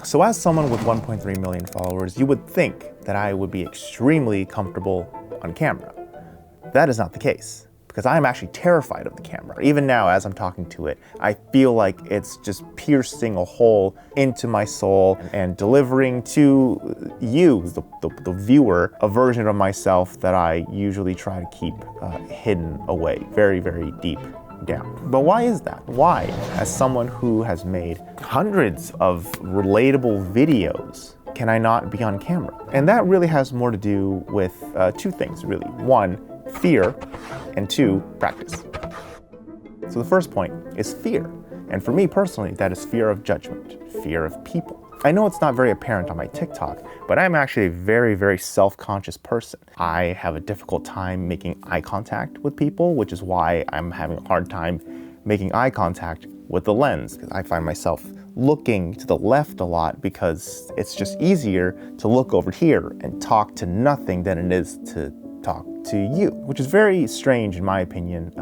So as someone with 1.3 million followers, you would think that I would be extremely comfortable on camera. That is not the case, because I am actually terrified of the camera. Even now, as I'm talking to it, I feel like it's just piercing a hole into my soul and delivering to you, the viewer, a version of myself that I usually try to keep hidden away, very, very deep down. But why is that? Why, as someone who has made hundreds of relatable videos, can I not be on camera? And that really has more to do with two things, really. One, fear, and two, practice. So the first point is fear. And for me personally, that is fear of judgment, fear of people. I know it's not very apparent on my TikTok, but I'm actually a very, very self-conscious person. I have a difficult time making eye contact with people, which is why I'm having a hard time making eye contact with the lens. I find myself looking to the left a lot because it's just easier to look over here and talk to nothing than it is to talk to you, which is very strange in my opinion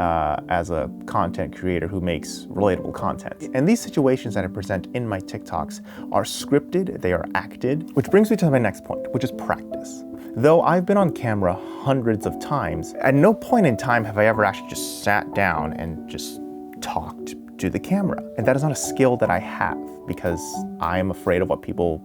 as a content creator who makes relatable content. And these situations that I present in my TikToks are scripted, they are acted, which brings me to my next point, which is practice. Though I've been on camera hundreds of times, at no point in time have I ever actually just sat down and just talked to the camera. And that is not a skill that I have because I am afraid of what people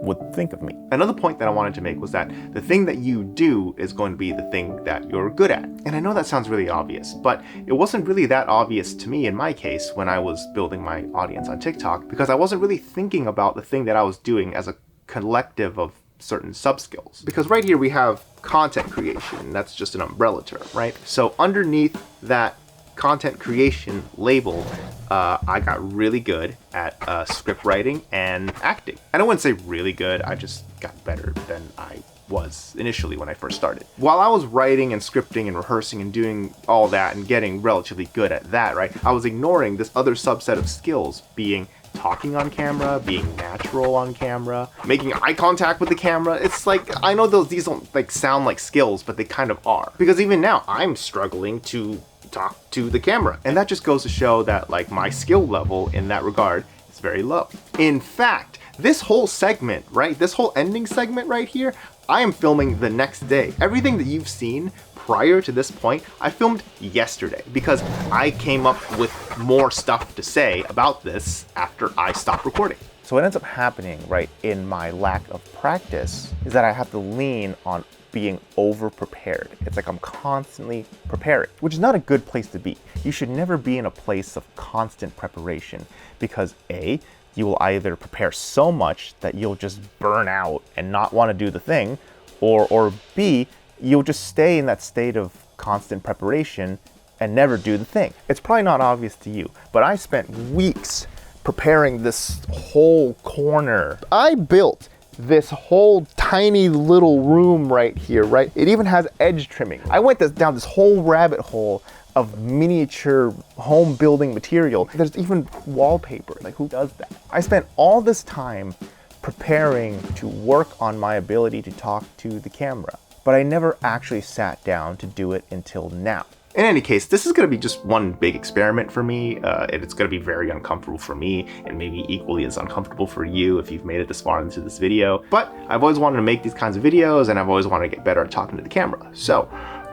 would think of me. Another point that I wanted to make was that the thing that you do is going to be the thing that you're good at. And I know that sounds really obvious, but it wasn't really that obvious to me in my case when I was building my audience on TikTok, because I wasn't really thinking about the thing that I was doing as a collective of certain sub-skills. Because right here we have content creation. That's just an umbrella term, right? So underneath that content creation label, I got really good at script writing and acting. And I wouldn't say really good, I just got better than I was initially when I first started. While I was writing and scripting and rehearsing and doing all that and getting relatively good at that, right, I was ignoring this other subset of skills, being talking on camera, being natural on camera, making eye contact with the camera. It's like, I know these don't like sound like skills, but they kind of are. Because even now, I'm struggling to talk to the camera. And that just goes to show that like my skill level in that regard is very low. In fact, this whole segment, right, this whole ending segment right here, I am filming the next day. Everything that you've seen prior to this point, I filmed yesterday because I came up with more stuff to say about this after I stopped recording. So what ends up happening, right, in my lack of practice is that I have to lean on being over-prepared. It's like I'm constantly preparing, which is not a good place to be. You should never be in a place of constant preparation because A, you will either prepare so much that you'll just burn out and not want to do the thing, or B, you'll just stay in that state of constant preparation and never do the thing. It's probably not obvious to you, but I spent weeks preparing this whole corner. I built this whole tiny little room right here, right? It even has edge trimming. I went down this whole rabbit hole of miniature home building material. There's even wallpaper, like who does that? I spent all this time preparing to work on my ability to talk to the camera, but I never actually sat down to do it until now. In any case, this is going to be just one big experiment for me. It's going to be very uncomfortable for me and maybe equally as uncomfortable for you if you've made it this far into this video. But I've always wanted to make these kinds of videos and I've always wanted to get better at talking to the camera. So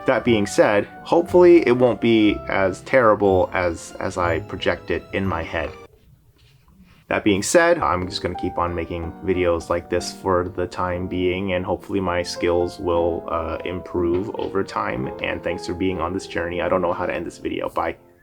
that being said, hopefully it won't be as terrible as I project it in my head. That being said, I'm just going to keep on making videos like this for the time being, and hopefully my skills will improve over time. And thanks for being on this journey. I don't know how to end this video. Bye.